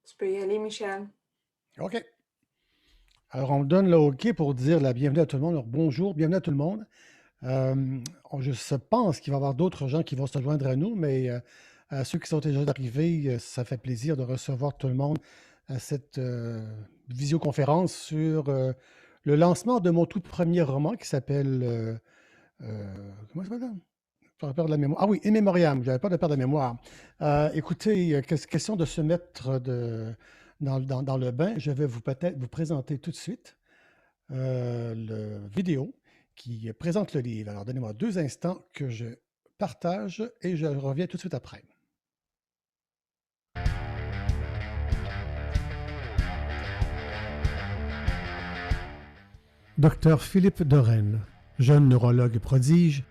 Tu peux y aller, Michel. OK. Alors, on me donne le OK pour dire la bienvenue à tout le monde. Alors, bonjour, bienvenue à tout le monde. Je pense qu'il va y avoir d'autres gens qui vont se joindre à nous, mais à ceux qui sont déjà arrivés, ça fait plaisir de recevoir tout le monde à cette visioconférence sur le lancement de mon tout premier roman qui s'appelle... comment ça s'appelle? J'aurais peur de la mémoire. Ah oui, In Memoriam, j'avais peur de perdre la mémoire. Écoutez, question de se mettre dans le bain. Je vais peut-être vous présenter tout de suite le vidéo qui présente le livre. Alors, donnez-moi 2 instants que je partage et je reviens tout de suite après. Docteur Philippe Dorren, jeune neurologue prodige,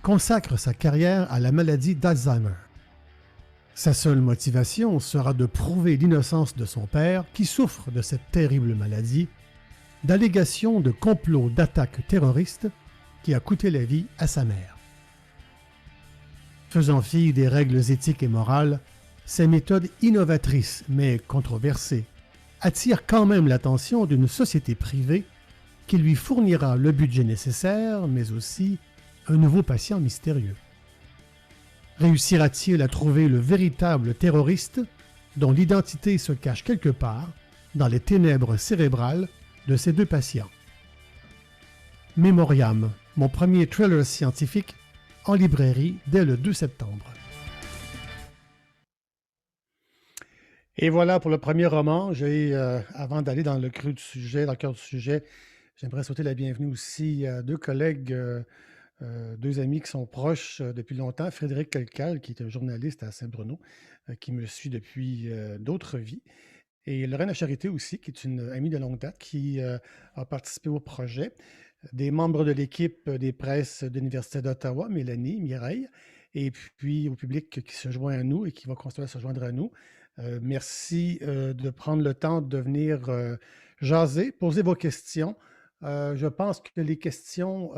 consacre sa carrière à la maladie d'Alzheimer. Sa seule motivation sera de prouver l'innocence de son père qui souffre de cette terrible maladie, d'allégations de complot d'attaque terroriste qui a coûté la vie à sa mère. Faisant fi des règles éthiques et morales, ces méthodes innovatrices mais controversées attirent quand même l'attention d'une société privée qui lui fournira le budget nécessaire, mais aussi un nouveau patient mystérieux. Réussira-t-il à trouver le véritable terroriste dont l'identité se cache quelque part dans les ténèbres cérébrales de ces 2 patients? Memoriam, mon premier thriller scientifique, en librairie dès le 2 septembre. Et voilà pour le premier roman. Avant d'aller dans le cœur du sujet, j'aimerais souhaiter la bienvenue aussi à 2 collègues, 2 amis qui sont proches depuis longtemps. Frédéric Quelcal, qui est un journaliste à Saint-Bruno, qui me suit depuis d'autres vies. Et Lorraine Charité aussi, qui est une amie de longue date, qui a participé au projet. Des membres de l'équipe des presses de l'Université d'Ottawa, Mélanie, Mireille, et puis au public qui se joint à nous et qui va continuer à se joindre à nous. Merci de prendre le temps de venir jaser, poser vos questions. Je pense que les questions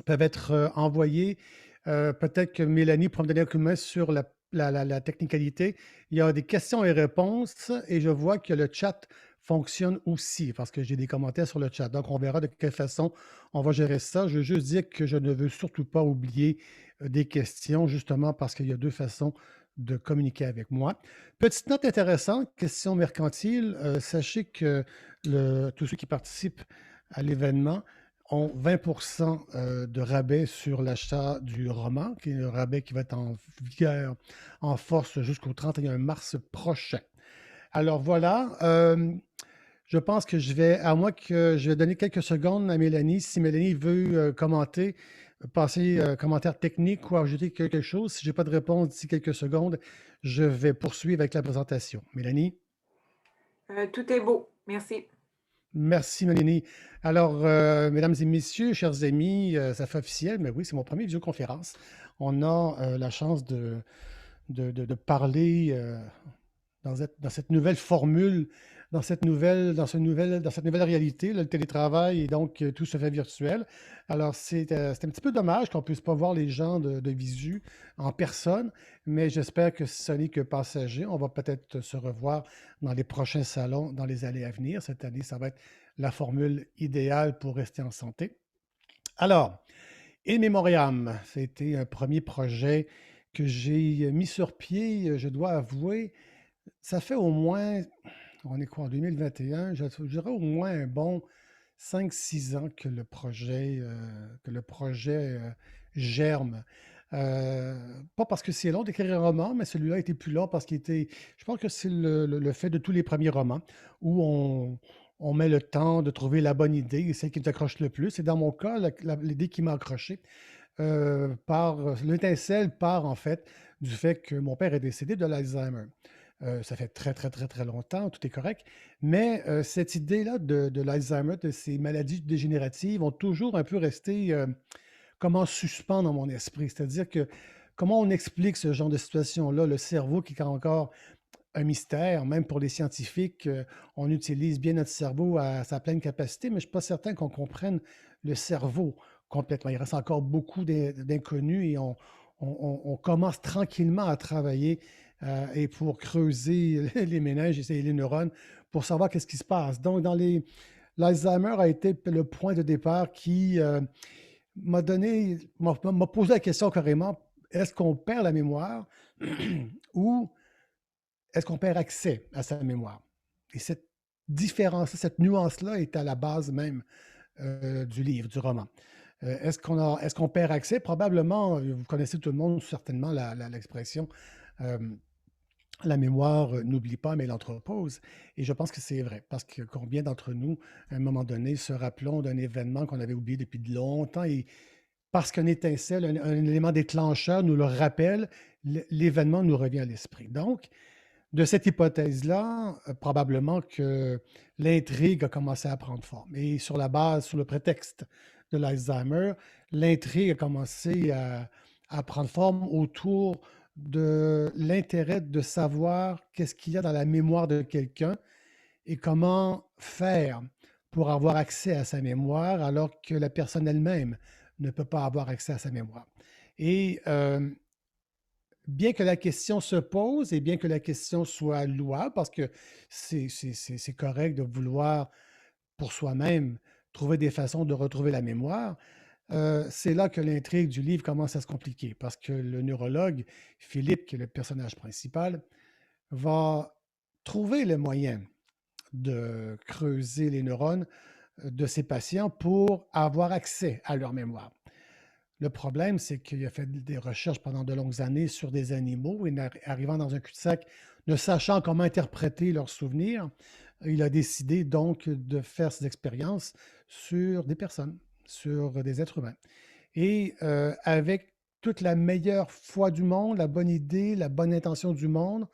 peuvent être envoyées. Peut-être que Mélanie pourra me donner un coup de main sur la technicalité. Il y a des questions et réponses et je vois que le chat fonctionne aussi parce que j'ai des commentaires sur le chat. Donc, on verra de quelle façon on va gérer ça. Je veux juste dire que je ne veux surtout pas oublier des questions, justement parce qu'il y a 2 façons de communiquer avec moi. Petite note intéressante, question mercantile. Sachez que tous ceux qui participent à l'événement ont 20% de rabais sur l'achat du roman, qui est un rabais qui va être en vigueur en force jusqu'au 31 mars prochain. Alors voilà, je pense que à moins que je vais donner quelques secondes à Mélanie, si Mélanie veut commenter, passer commentaire technique ou ajouter quelque chose. Si je n'ai pas de réponse d'ici quelques secondes, je vais poursuivre avec la présentation. Mélanie? Tout est beau. Merci. Merci, Mélanie. Alors, mesdames et messieurs, chers amis, ça fait officiel, mais oui, c'est mon premier visioconférence. On a la chance de parler dans cette nouvelle formule, dans cette nouvelle réalité, le télétravail, et donc tout se fait virtuel. Alors, c'est un petit peu dommage qu'on ne puisse pas voir les gens de visu en personne, mais j'espère que ce n'est que passager. On va peut-être se revoir dans les prochains salons dans les années à venir. Cette année, ça va être la formule idéale pour rester en santé. Alors, In Memoriam, c'était un premier projet que j'ai mis sur pied, je dois avouer, ça fait au moins, on est quoi, en 2021, je dirais au moins un bon 5-6 ans que le projet germe. Pas parce que c'est long d'écrire un roman, mais celui-là était plus long parce qu'il était. Je pense que c'est le fait de tous les premiers romans où on met le temps de trouver la bonne idée, celle qui nous accroche le plus. Et dans mon cas, l'idée qui m'a accroché, l'étincelle part en fait du fait que mon père est décédé de l'Alzheimer. Ça fait très, très, très, très longtemps, tout est correct. Mais cette idée-là de l'Alzheimer, de ces maladies dégénératives, ont toujours un peu resté comme en suspens dans mon esprit. C'est-à-dire que comment on explique ce genre de situation-là, le cerveau qui est encore un mystère, même pour les scientifiques, on utilise bien notre cerveau à sa pleine capacité, mais je ne suis pas certain qu'on comprenne le cerveau complètement. Il reste encore beaucoup d'inconnus et on commence tranquillement à travailler et pour creuser les méninges et les neurones pour savoir qu'est-ce qui se passe. Donc, l'Alzheimer a été le point de départ qui m'a posé la question carrément, est-ce qu'on perd la mémoire ou est-ce qu'on perd accès à sa mémoire? Et cette différence, cette nuance-là est à la base même du livre, du roman. Est-ce qu'on perd accès? Probablement, vous connaissez tout le monde certainement l'expression la mémoire n'oublie pas, mais elle entrepose. Et je pense que c'est vrai, parce que combien d'entre nous, à un moment donné, se rappelons d'un événement qu'on avait oublié depuis de longtemps et parce qu'une étincelle, un élément déclencheur nous le rappelle, l'événement nous revient à l'esprit. Donc, de cette hypothèse-là, probablement que l'intrigue a commencé à prendre forme. Et sur la base, sur le prétexte de l'Alzheimer, l'intrigue a commencé à prendre forme autour de l'intérêt de savoir qu'est-ce qu'il y a dans la mémoire de quelqu'un et comment faire pour avoir accès à sa mémoire alors que la personne elle-même ne peut pas avoir accès à sa mémoire. Et bien que la question se pose et bien que la question soit louable, parce que c'est correct de vouloir pour soi-même trouver des façons de retrouver la mémoire, c'est là que l'intrigue du livre commence à se compliquer, parce que le neurologue, Philippe, qui est le personnage principal, va trouver le moyen de creuser les neurones de ses patients pour avoir accès à leur mémoire. Le problème, c'est qu'il a fait des recherches pendant de longues années sur des animaux et arrivant dans un cul-de-sac, ne sachant comment interpréter leurs souvenirs, il a décidé donc de faire ses expériences sur des personnes, sur des êtres humains. Et avec toute la meilleure foi du monde, la bonne idée, la bonne intention du monde,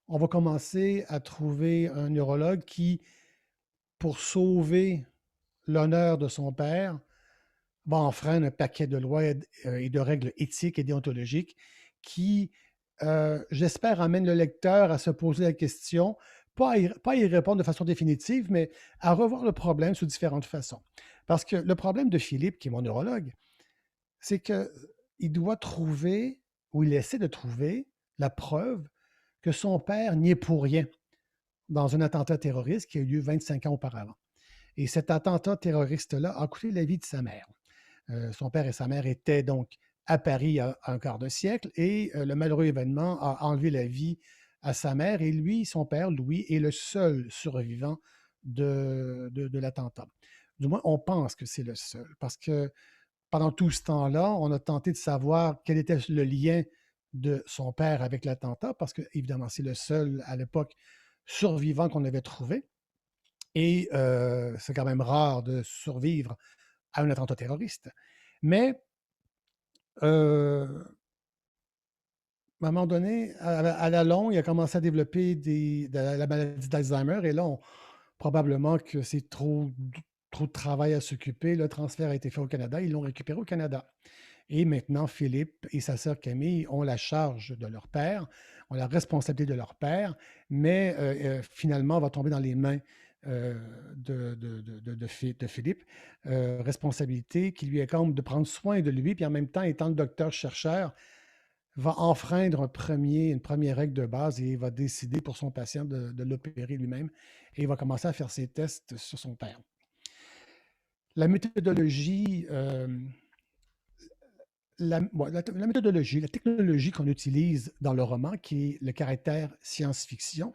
on va commencer à trouver un neurologue qui, pour sauver l'honneur de son père, va enfreindre un paquet de lois et de règles éthiques et déontologiques qui, j'espère, amènent le lecteur à se poser la question, pas à y répondre de façon définitive, mais à revoir le problème sous différentes façons. Parce que le problème de Philippe, qui est mon neurologue, c'est qu'il doit trouver, ou il essaie de trouver, la preuve que son père n'y est pour rien dans un attentat terroriste qui a eu lieu 25 ans auparavant. Et cet attentat terroriste-là a coûté la vie de sa mère. Son père et sa mère étaient donc à Paris à un quart de siècle et le malheureux événement a enlevé la vie à sa mère et lui, son père, Louis, est le seul survivant de l'attentat. Du moins, on pense que c'est le seul parce que pendant tout ce temps-là, on a tenté de savoir quel était le lien de son père avec l'attentat parce que, évidemment, c'est le seul à l'époque survivant qu'on avait trouvé. Et c'est quand même rare de survivre à un attentat terroriste. Mais à un moment donné, à la longue, il a commencé à développer la maladie d'Alzheimer et là, probablement que c'est trop de travail à s'occuper. Le transfert a été fait au Canada, ils l'ont récupéré au Canada. Et maintenant, Philippe et sa sœur Camille ont la charge de leur père, ont la responsabilité de leur père, mais finalement, va tomber dans les mains de Philippe, responsabilité qui lui incombe de prendre soin de lui, puis en même temps, étant le docteur-chercheur, va enfreindre une première règle de base et il va décider pour son patient de l'opérer lui-même et il va commencer à faire ses tests sur son père. La méthodologie, la méthodologie, la technologie qu'on utilise dans le roman, qui est le caractère science-fiction,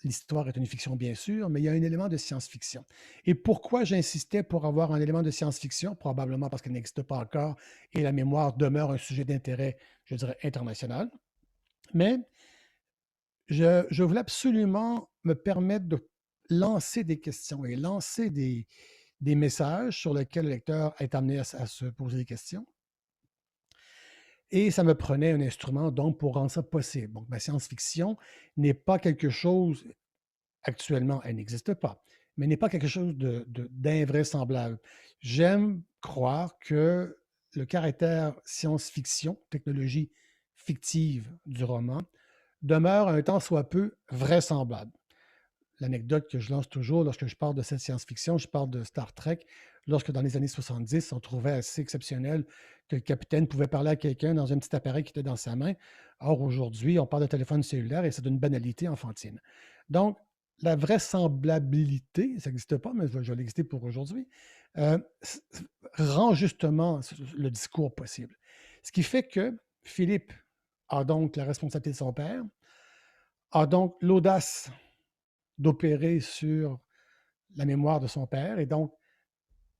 l'histoire est une fiction bien sûr, mais il y a un élément de science-fiction. Et pourquoi j'insistais pour avoir un élément de science-fiction? Probablement parce qu'elle n'existe pas encore et la mémoire demeure un sujet d'intérêt, je dirais, international. Mais je voulais absolument me permettre de lancer des questions et lancer des messages sur lesquels le lecteur est amené à se poser des questions. Et ça me prenait un instrument donc pour rendre ça possible. Donc ma science-fiction n'est pas quelque chose actuellement, elle n'existe pas, mais n'est pas quelque chose d'invraisemblable. J'aime croire que le caractère science-fiction, technologie fictive du roman, demeure un tant soit peu vraisemblable. L'anecdote que je lance toujours lorsque je parle de cette science-fiction, je parle de Star Trek, lorsque dans les années 70, on trouvait assez exceptionnel que le capitaine pouvait parler à quelqu'un dans un petit appareil qui était dans sa main. Or, aujourd'hui, on parle de téléphone cellulaire et c'est d'une banalité enfantine. Donc, la vraisemblabilité, ça n'existe pas, mais je vais l'exister pour aujourd'hui, euh, rend justement le discours possible. Ce qui fait que Philippe a donc la responsabilité de son père, a donc l'audace d'opérer sur la mémoire de son père et donc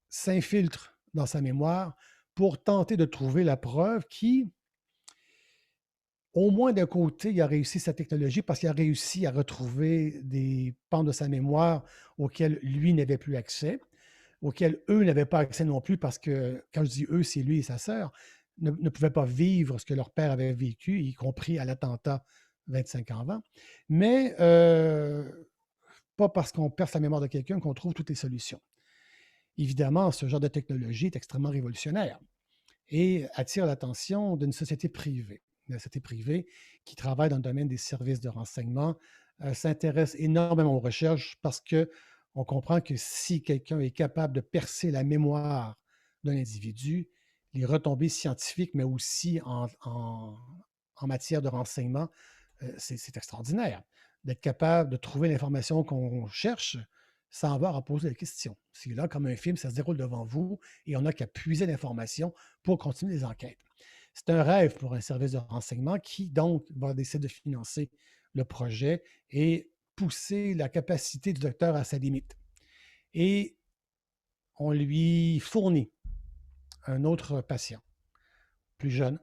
s'infiltre dans sa mémoire pour tenter de trouver la preuve qui, au moins d'un côté, il a réussi sa technologie parce qu'il a réussi à retrouver des pans de sa mémoire auxquels lui n'avait plus accès, auxquels eux n'avaient pas accès non plus parce que, quand je dis eux, c'est lui et sa sœur, ne pouvaient pas vivre ce que leur père avait vécu, y compris à l'attentat 25 ans avant. Mais pas parce qu'on perce la mémoire de quelqu'un qu'on trouve toutes les solutions. Évidemment, ce genre de technologie est extrêmement révolutionnaire et attire l'attention d'une société privée. Une société privée qui travaille dans le domaine des services de renseignement s'intéresse énormément aux recherches parce qu'on comprend que si quelqu'un est capable de percer la mémoire d'un individu, les retombées scientifiques, mais aussi en matière de renseignement, c'est extraordinaire. D'être capable de trouver l'information qu'on cherche sans avoir à poser la question. C'est là, comme un film, ça se déroule devant vous et on n'a qu'à puiser l'information pour continuer les enquêtes. C'est un rêve pour un service de renseignement qui, donc, va décider de financer le projet et pousser la capacité du docteur à sa limite. Et on lui fournit un autre patient, plus jeune,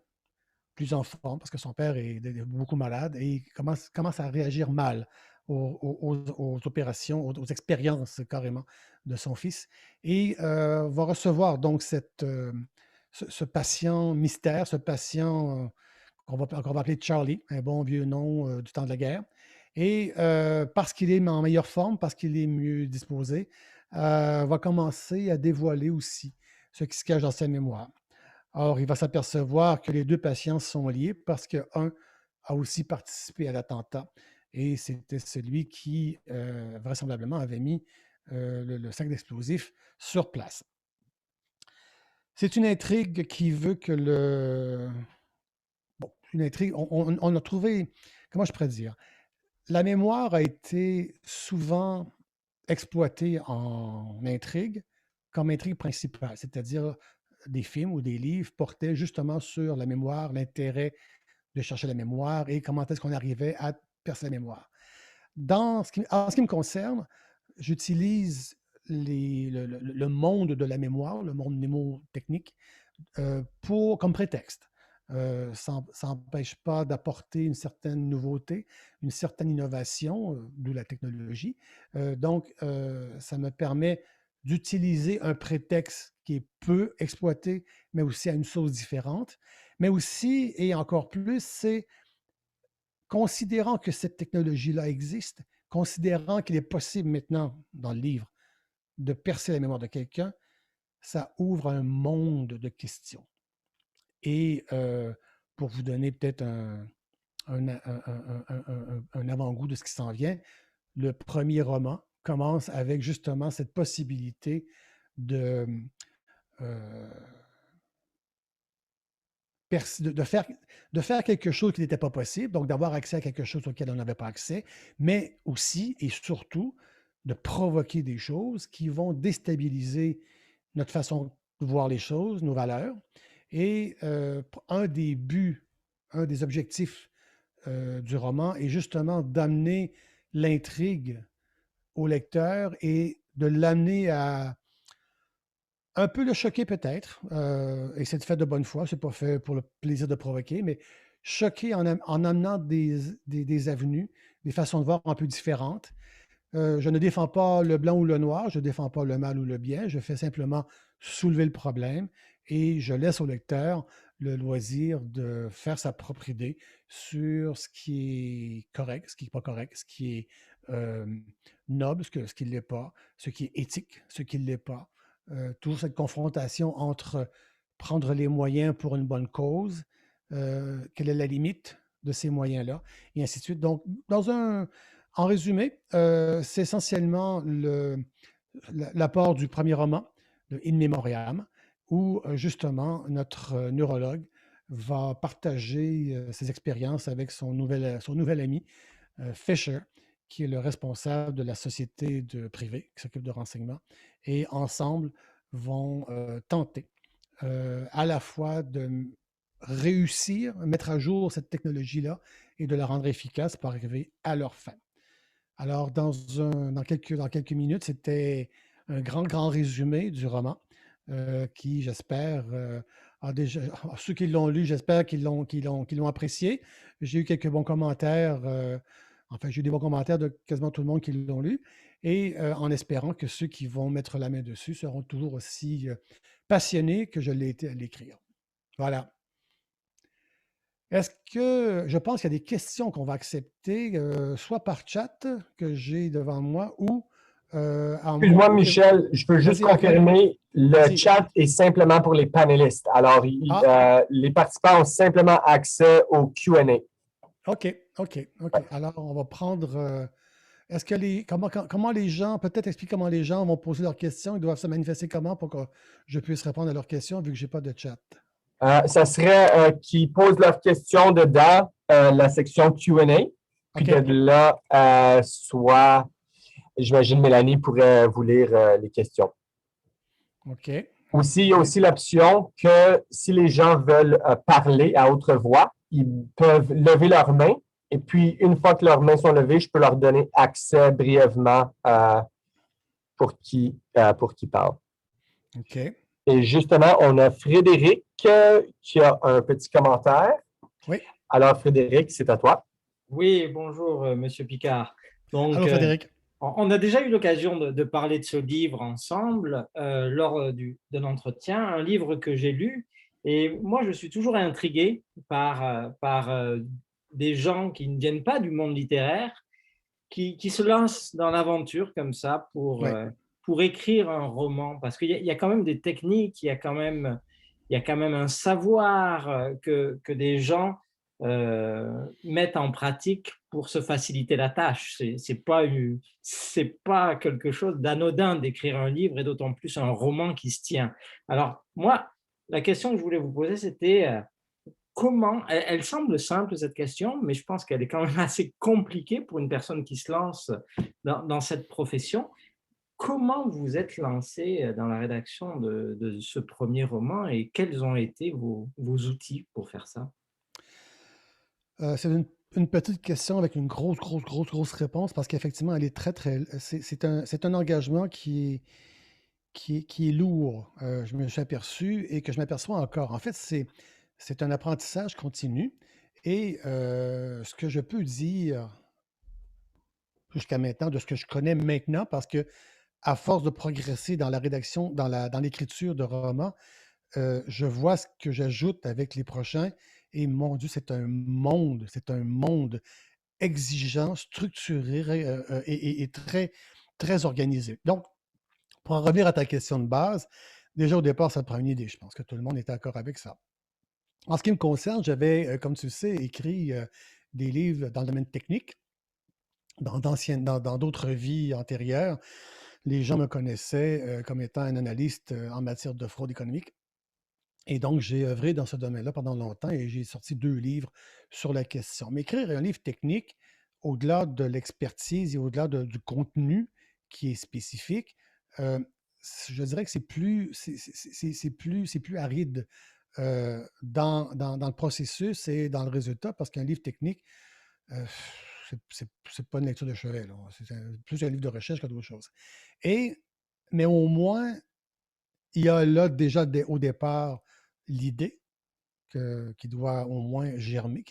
plus en forme, parce que son père est beaucoup malade et il commence à réagir mal aux opérations, aux expériences carrément de son fils, et va recevoir donc ce patient mystère, ce patient qu'on va appeler Charlie, un bon vieux nom du temps de la guerre. Et parce qu'il est en meilleure forme, parce qu'il est mieux disposé, va commencer à dévoiler aussi ce qui se cache dans sa mémoire. Or, il va s'apercevoir que les deux patients sont liés parce qu'un a aussi participé à l'attentat et c'était celui qui, vraisemblablement, avait mis le sac d'explosifs sur place. C'est une intrigue qui veut que Bon, une intrigue, on a trouvé, comment je pourrais dire? La mémoire a été souvent exploitée en intrigue comme intrigue principale, c'est-à-dire des films ou des livres portaient justement sur la mémoire, l'intérêt de chercher la mémoire et comment est-ce qu'on arrivait à percer la mémoire. En ce qui me concerne, j'utilise le monde de la mémoire, le monde mnémotechnique, comme prétexte. Ça n'empêche pas d'apporter une certaine nouveauté, une certaine innovation, d'où la technologie. Donc, ça me permet d'utiliser un prétexte qui est peu exploité, mais aussi à une sauce différente. Mais aussi, et encore plus, c'est considérant que cette technologie-là existe, considérant qu'il est possible maintenant, dans le livre, de percer la mémoire de quelqu'un, ça ouvre un monde de questions. Et pour vous donner peut-être un avant-goût de ce qui s'en vient, le premier roman commence avec justement cette possibilité de, euh, de faire quelque chose qui n'était pas possible, donc d'avoir accès à quelque chose auquel on n'avait pas accès, mais aussi et surtout de provoquer des choses qui vont déstabiliser notre façon de voir les choses, nos valeurs. Et un des buts, un des objectifs du roman est justement d'amener l'intrigue au lecteur et de l'amener à un peu le choquer peut-être, et c'est fait de bonne foi, c'est pas fait pour le plaisir de provoquer, mais choquer en amenant des avenues, des façons de voir un peu différentes, Je ne défends pas le blanc ou le noir, je ne défends pas le mal ou le bien, je fais simplement soulever le problème et je laisse au lecteur le loisir de faire sa propre idée sur ce qui est correct, ce qui n'est pas correct, ce qui est euh, noble, ce qui ne l'est pas, ce qui est éthique, ce qui ne l'est pas. Toujours cette confrontation entre prendre les moyens pour une bonne cause, quelle est la limite de ces moyens-là, et ainsi de suite. Donc, en résumé, c'est essentiellement l'apport du premier roman, de In Memoriam, où justement notre neurologue va partager ses expériences avec son nouvel ami, Fisher, qui est le responsable de la société privée qui s'occupe de renseignement. Et ensemble, vont tenter à la fois de réussir, mettre à jour cette technologie-là et de la rendre efficace pour arriver à leur fin. Alors, dans quelques minutes, c'était un grand résumé du roman qui, j'espère, a déjà, ceux qui l'ont lu, j'espère qu'ils l'ont apprécié. J'ai eu quelques bons commentaires, enfin, j'ai eu des bons commentaires de quasiment tout le monde qui l'ont lu, et en espérant que ceux qui vont mettre la main dessus seront toujours aussi passionnés que je l'ai été à l'écrire. Voilà. Est-ce que je pense qu'il y a des questions qu'on va accepter, soit par chat que j'ai devant moi ou en Excuse-moi, mots. Michel, je veux juste Vas-y, Raphaël. confirmer, le Vas-y. chat est simplement pour les panélistes. Alors, Ah, les participants ont simplement accès au Q&A. OK, OK, OK. Alors, on va prendre. Est-ce que comment les gens, peut-être explique comment les gens vont poser leurs questions, ils doivent se manifester comment pour que je puisse répondre à leurs questions vu que je n'ai pas de chat. Ça serait qu'ils posent leurs questions dedans la section Q&A. Puis OK, de là, soit, j'imagine Mélanie pourrait vous lire les questions. OK. Aussi, il y a aussi l'option que si les gens veulent parler à haute voix, ils peuvent lever leurs mains. Et puis, une fois que leurs mains sont levées, je peux leur donner accès brièvement pour qu'ils parlent. OK. Et justement, on a Frédéric qui a un petit commentaire. Oui. Alors, Frédéric, c'est à toi. Oui, bonjour, Monsieur Picard. Donc, Allô, Frédéric. on a déjà eu l'occasion de parler de ce livre ensemble lors d'un entretien, un livre que j'ai lu. Et moi, je suis toujours intrigué par des gens qui ne viennent pas du monde littéraire, qui se lancent dans l'aventure comme ça Oui. pour écrire un roman. Parce qu'il y a quand même des techniques, il y a quand même un savoir que des gens mettent en pratique pour se faciliter la tâche. C'est pas quelque chose d'anodin d'écrire un livre et d'autant plus un roman qui se tient. Alors, moi, la question que je voulais vous poser, c'était comment, elle semble simple cette question, mais je pense qu'elle est quand même assez compliquée pour une personne qui se lance dans cette profession. Comment vous êtes lancé dans la rédaction de ce premier roman et quels ont été vos outils pour faire ça? C'est une petite question avec une grosse réponse parce qu'effectivement, elle est très. C'est un engagement qui est lourd. Je me suis aperçu et que je m'aperçois encore. En fait, c'est un apprentissage continu. Et ce que je peux dire jusqu'à maintenant, de ce que je connais maintenant, parce que à force de progresser dans la rédaction, dans l'écriture de romans, je vois ce que j'ajoute avec les prochains. Et mon Dieu, c'est un monde exigeant, structuré et très organisé. Donc, pour en revenir à ta question de base, déjà au départ, ça te prend une idée. Je pense que tout le monde est d'accord avec ça. En ce qui me concerne, j'avais, comme tu le sais, écrit des livres dans le domaine technique, dans d'autres vies antérieures. Les gens me connaissaient comme étant un analyste en matière de fraude économique. Et donc, j'ai œuvré dans ce domaine-là pendant longtemps et j'ai sorti 2 livres sur la question. Mais écrire un livre technique, au-delà de l'expertise et au-delà du contenu qui est spécifique, euh, je dirais que c'est plus aride dans le processus et dans le résultat parce qu'un livre technique, euh, c'est pas une lecture de chevet, là. C'est plus un livre de recherche que d'autre chose. Mais au moins, il y a là déjà au départ l'idée qui doit au moins germer,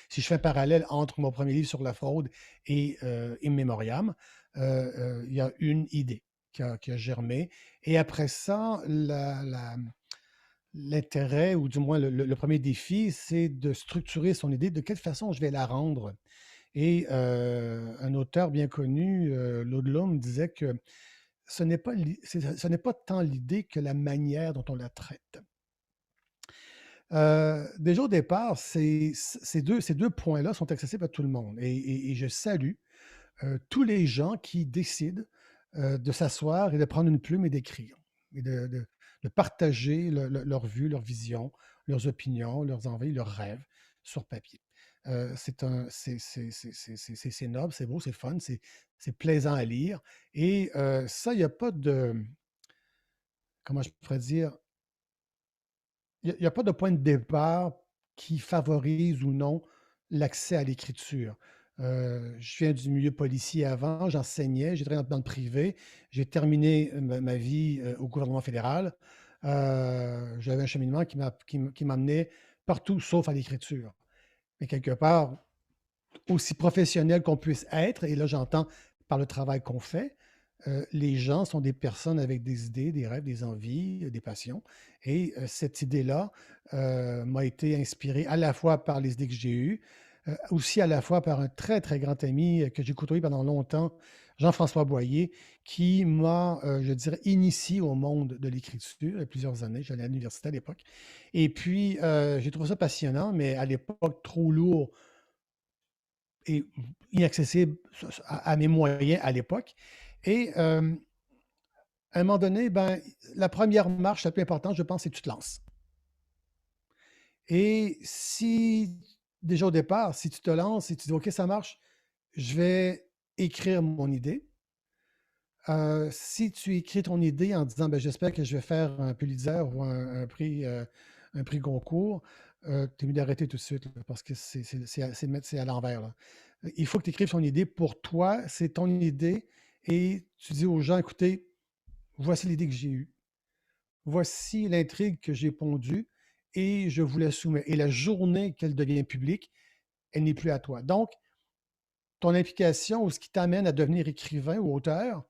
si je fais un parallèle entre mon premier livre sur la fraude et In Memoriam, il y a une idée qui a germé. Et après ça, l'intérêt, ou du moins le premier défi, c'est de structurer son idée, de quelle façon je vais la rendre. Et un auteur bien connu, Ludlum, disait que ce n'est pas tant l'idée que la manière dont on la traite. Déjà au départ, ces deux points-là sont accessibles à tout le monde. Et je salue tous les gens qui décident de s'asseoir et de prendre une plume et d'écrire, et de partager leur vue, leur vision, leurs opinions, leurs envies, leurs rêves sur papier. C'est noble, c'est beau, c'est fun, c'est plaisant à lire. Et ça, il n'y a pas de, comment je pourrais dire, il n'y a pas de point de départ qui favorise ou non l'accès à l'écriture. Je viens du milieu policier avant, j'enseignais, j'ai travaillé dans le privé, j'ai terminé ma vie au gouvernement fédéral. J'avais un cheminement qui m'amenait partout sauf à l'écriture. Mais quelque part, aussi professionnel qu'on puisse être, et là j'entends par le travail qu'on fait, les gens sont des personnes avec des idées, des rêves, des envies, des passions. Et cette idée-là m'a été inspirée à la fois par les idées que j'ai eues, aussi à la fois par un très, très grand ami que j'ai côtoyé pendant longtemps, Jean-François Boyer, qui m'a, je dirais, initié au monde de l'écriture il y a plusieurs années. J'allais à l'université à l'époque. Et puis, j'ai trouvé ça passionnant, mais à l'époque trop lourd et inaccessible à mes moyens à l'époque. Et à un moment donné, ben, la première marche la plus importante, je pense, c'est que tu te lances. Et si, déjà au départ, si tu te lances et tu dis, OK, ça marche, je vais écrire mon idée. Si tu écris ton idée en disant, ben, j'espère que je vais faire un Pulitzer ou un prix Goncourt, tu es mieux d'arrêter tout de suite, là, parce que c'est à l'envers, là. Il faut que tu écrives ton idée pour toi, c'est ton idée, et tu dis aux gens, écoutez, voici l'idée que j'ai eue. Voici l'intrigue que j'ai pondue et je vous la soumets. Et la journée qu'elle devient publique, elle n'est plus à toi. Donc, ton implication ou ce qui t'amène à devenir écrivain ou auteur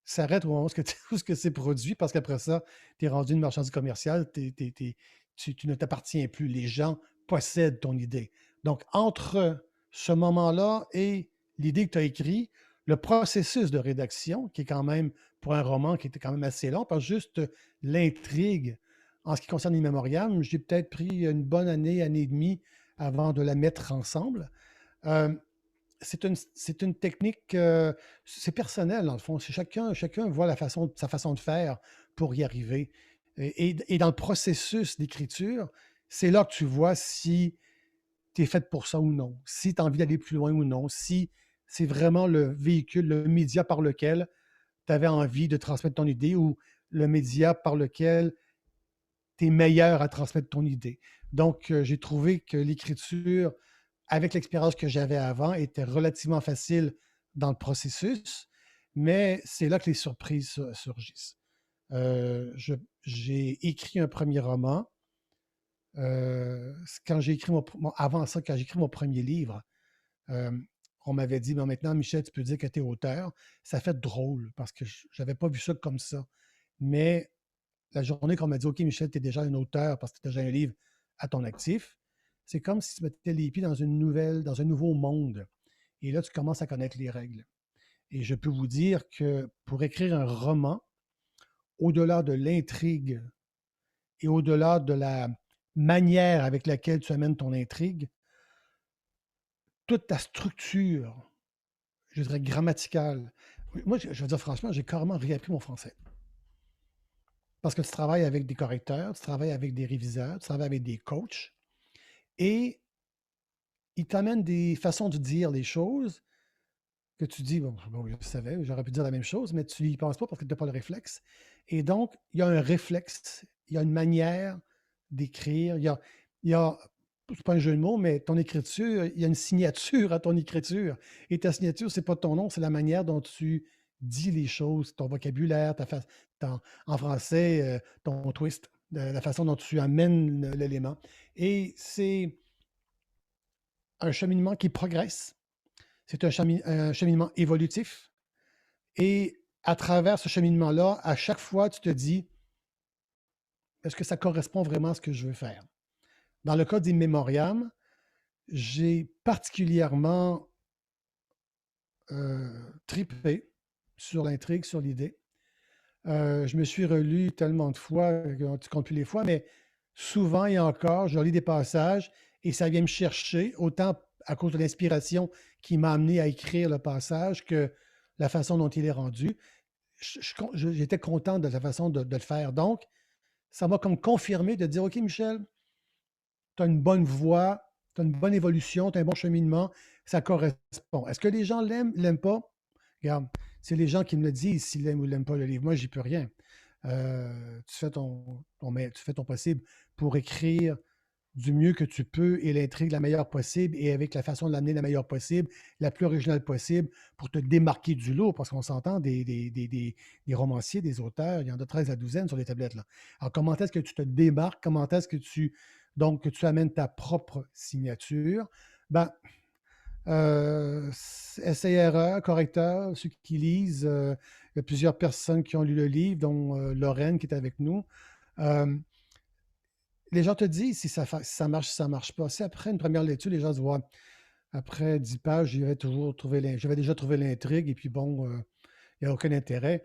s'arrête au moment où ce que c'est produit, parce qu'après ça, tu es rendu une marchandise commerciale, tu ne t'appartiens plus. Les gens possèdent ton idée. Donc, entre ce moment-là et l'idée que tu as écrite, le processus de rédaction, qui est quand même, pour un roman, qui était quand même assez long, parce que juste l'intrigue, en ce qui concerne les mémoriams, j'ai peut-être pris une bonne année, année et demie avant de la mettre ensemble. Euh, c'est une technique, c'est personnel dans le fond. Chacun voit sa façon de faire pour y arriver. Et dans le processus d'écriture, c'est là que tu vois si tu es fait pour ça ou non, si tu as envie d'aller plus loin ou non, si c'est vraiment le véhicule, le média par lequel tu avais envie de transmettre ton idée, ou le média par lequel tu es meilleur à transmettre ton idée. Donc, j'ai trouvé que l'écriture, avec l'expérience que j'avais avant, était relativement facile dans le processus, mais c'est là que les surprises surgissent. J'ai écrit un premier roman. Quand j'ai écrit avant ça, quand j'ai écrit mon premier livre, euh, on m'avait dit, ben maintenant, Michel, tu peux dire que tu es auteur. Ça fait drôle parce que je n'avais pas vu ça comme ça. Mais la journée qu'on m'a dit, OK, Michel, tu es déjà un auteur parce que tu as déjà un livre à ton actif, c'est comme si tu mettais les pieds dans dans un nouveau monde. Et là, tu commences à connaître les règles. Et je peux vous dire que pour écrire un roman, au-delà de l'intrigue et au-delà de la manière avec laquelle tu amènes ton intrigue, toute ta structure, je dirais grammaticale. Moi, je veux dire franchement, j'ai carrément réappris mon français. Parce que tu travailles avec des correcteurs, tu travailles avec des réviseurs, tu travailles avec des coachs, et ils t'amènent des façons de dire les choses que tu dis, bon, je savais, j'aurais pu dire la même chose, mais tu n'y penses pas parce que tu n'as pas le réflexe. Et donc, il y a un réflexe, il y a une manière d'écrire, il y a c'est pas un jeu de mots, mais ton écriture, il y a une signature à ton écriture. Et ta signature, c'est pas ton nom, c'est la manière dont tu dis les choses, ton vocabulaire, en français, ton twist. de la façon dont tu amènes l'élément. Et c'est un cheminement qui progresse. C'est un cheminement évolutif. Et à travers ce cheminement-là, à chaque fois, tu te dis, est-ce que ça correspond vraiment à ce que je veux faire? Dans le cas d'In Memoriam, j'ai particulièrement tripé sur l'intrigue, sur l'idée. Je me suis relu tellement de fois, tu comptes plus les fois, mais souvent et encore, je relis des passages et ça vient me chercher, autant à cause de l'inspiration qui m'a amené à écrire le passage que la façon dont il est rendu. J'étais content de la façon de le faire. Donc, ça m'a comme confirmé de dire, OK, Michel, tu as une bonne voix, tu as une bonne évolution, tu as un bon cheminement, ça correspond. Est-ce que les gens l'aiment, l'aiment pas? Regarde, c'est les gens qui me le disent s'ils l'aiment ou l'aiment pas le livre. Moi, j'y peux rien. Tu fais tu fais ton possible pour écrire du mieux que tu peux et l'intrigue la meilleure possible et avec la façon de l'amener la meilleure possible, la plus originale possible pour te démarquer du lot, parce qu'on s'entend des romanciers, des auteurs, il y en a 13 à douzaine sur les tablettes. Là. Alors, comment est-ce que tu te démarques? Comment est-ce que que tu amènes ta propre signature? Ben, essai-erreur, correcteur, ceux qui lisent, il y a plusieurs personnes qui ont lu le livre, dont Lorraine qui est avec nous. Les gens te disent si ça marche, si ça ne marche pas. Si après une première lecture, les gens se voient, après 10 pages, j'avais déjà trouvé l'intrigue et puis bon, il n'y a aucun intérêt.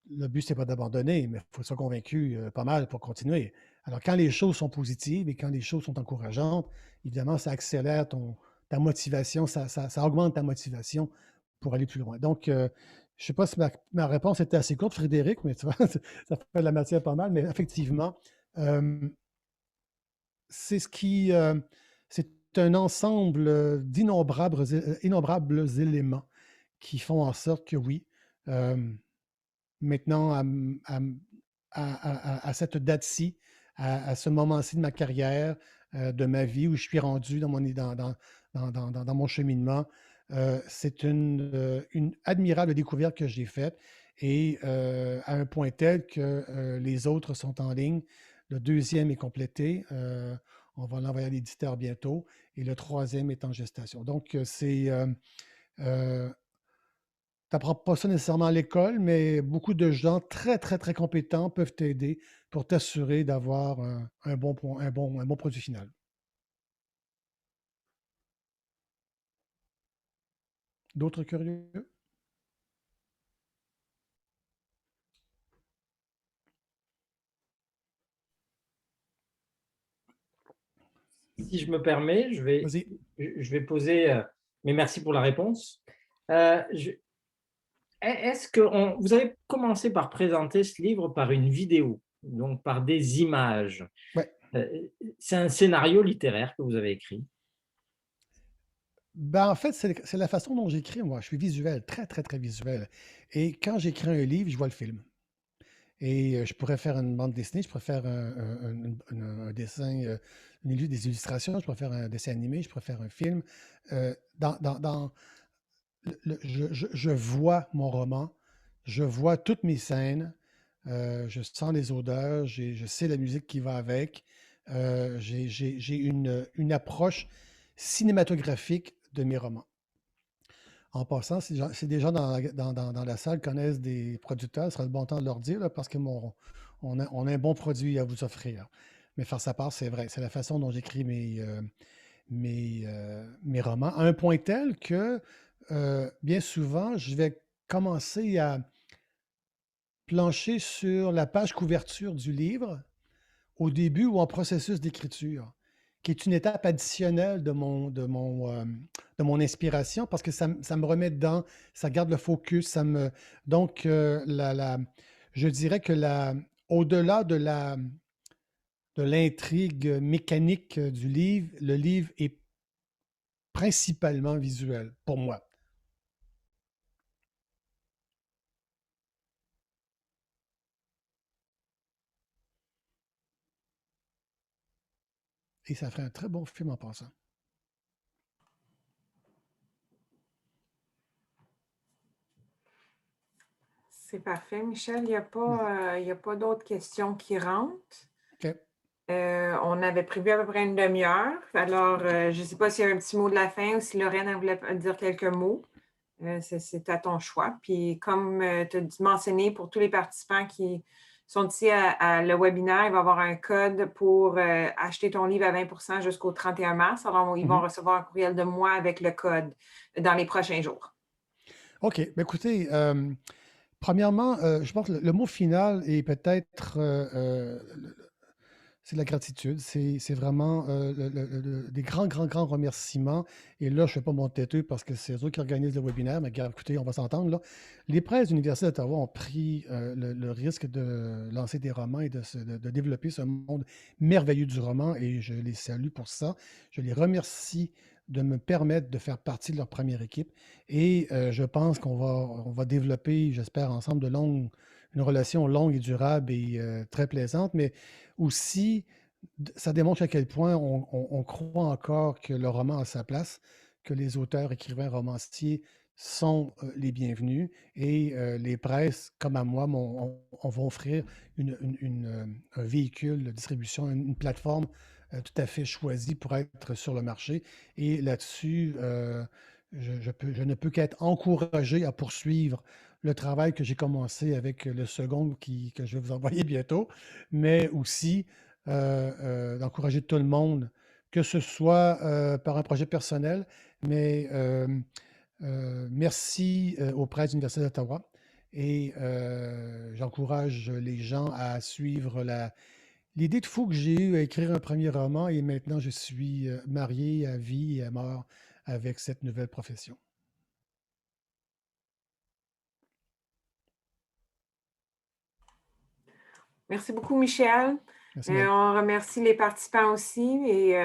Le but, c'est pas d'abandonner, mais il faut être convaincu pas mal pour continuer. Alors, quand les choses sont positives et quand les choses sont encourageantes, évidemment, ça accélère ta motivation, ça augmente ta motivation pour aller plus loin. Donc, je ne sais pas si ma réponse était assez courte, Frédéric, mais tu vois, ça fait de la matière pas mal, mais effectivement, c'est c'est un ensemble innombrables éléments qui font en sorte que oui, maintenant, à cette date-ci, à ce moment-ci de ma carrière, de ma vie, où je suis rendu dans mon cheminement, c'est une admirable découverte que j'ai faite et à un point tel que les autres sont en ligne. Le deuxième est complété. On va l'envoyer à l'éditeur bientôt. Et le troisième est en gestation. Donc, tu n'apprends pas ça nécessairement à l'école, mais beaucoup de gens très, très, très compétents peuvent t'aider pour t'assurer d'avoir un bon un bon produit final. D'autres curieux? Si je me permets, Vas-y. je vais poser, mais merci pour la réponse. Est-ce que vous avez commencé par présenter ce livre par une vidéo, donc par des images. Ouais. C'est un scénario littéraire que vous avez écrit. Ben, en fait, c'est la façon dont j'écris, moi. Je suis visuel, très, très, très visuel. Et quand j'écris un livre, je vois le film. Et je pourrais faire une bande dessinée, je pourrais faire un dessin, des illustrations, je pourrais faire un dessin animé, je pourrais faire un film. Dans je vois mon roman, je vois toutes mes scènes, je sens les odeurs, je sais la musique qui va avec. J'ai une approche cinématographique de mes romans. En passant, si des gens dans la salle connaissent des producteurs, ce sera le bon temps de leur dire, là, parce que on a un bon produit à vous offrir. Mais faire sa part, c'est vrai. C'est la façon dont j'écris mes romans, à un point tel que bien souvent, je vais commencer à plancher sur la page couverture du livre au début ou en processus d'écriture, qui est une étape additionnelle de mon inspiration parce que ça me remet dedans, ça garde le focus, donc je dirais que au-delà de l'intrigue mécanique du livre, le livre est principalement visuel pour moi. Et ça ferait un très bon film en passant. C'est parfait, Michel. Il n'y a pas d'autres questions qui rentrent. OK. On avait prévu à peu près une demi-heure. Alors, je ne sais pas s'il y a un petit mot de la fin ou si Lorraine elle voulait dire quelques mots. C'est à ton choix. Puis, comme tu as mentionné, pour tous les participants qui sont ici à le webinaire, il va y avoir un code pour acheter ton livre à 20% jusqu'au 31 mars. Alors, ils vont recevoir un courriel de moi avec le code dans les prochains jours. OK. Ben, écoutez, premièrement, je pense que le mot final est peut-être c'est la gratitude. C'est vraiment des grands, grands, grands remerciements. Et là, je ne fais pas mon têteux parce que c'est eux qui organisent le webinaire, mais regarde, écoutez, on va s'entendre là. Les presses de l'Université d'Ottawa ont pris le risque de lancer des romans et de développer ce monde merveilleux du roman et je les salue pour ça. Je les remercie de me permettre de faire partie de leur première équipe. Et je pense on va développer, j'espère, ensemble une relation longue et durable et très plaisante, mais aussi, ça démontre à quel point on croit encore que le roman a sa place, que les auteurs, écrivains, romanciers sont les bienvenus et les presses, comme à moi, on va offrir un véhicule de distribution, une plateforme tout à fait choisie pour être sur le marché. Et là-dessus, je ne peux qu'être encouragé à poursuivre le travail que j'ai commencé avec le second que je vais vous envoyer bientôt, mais aussi d'encourager tout le monde, que ce soit par un projet personnel, mais merci aux presses de l'Université d'Ottawa et j'encourage les gens à suivre l'idée de fou que j'ai eue à écrire un premier roman et maintenant je suis marié à vie et à mort avec cette nouvelle profession. Merci beaucoup, Michel. Merci, Mel. On remercie les participants aussi et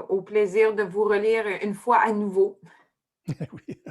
au plaisir de vous relire une fois à nouveau. Oui.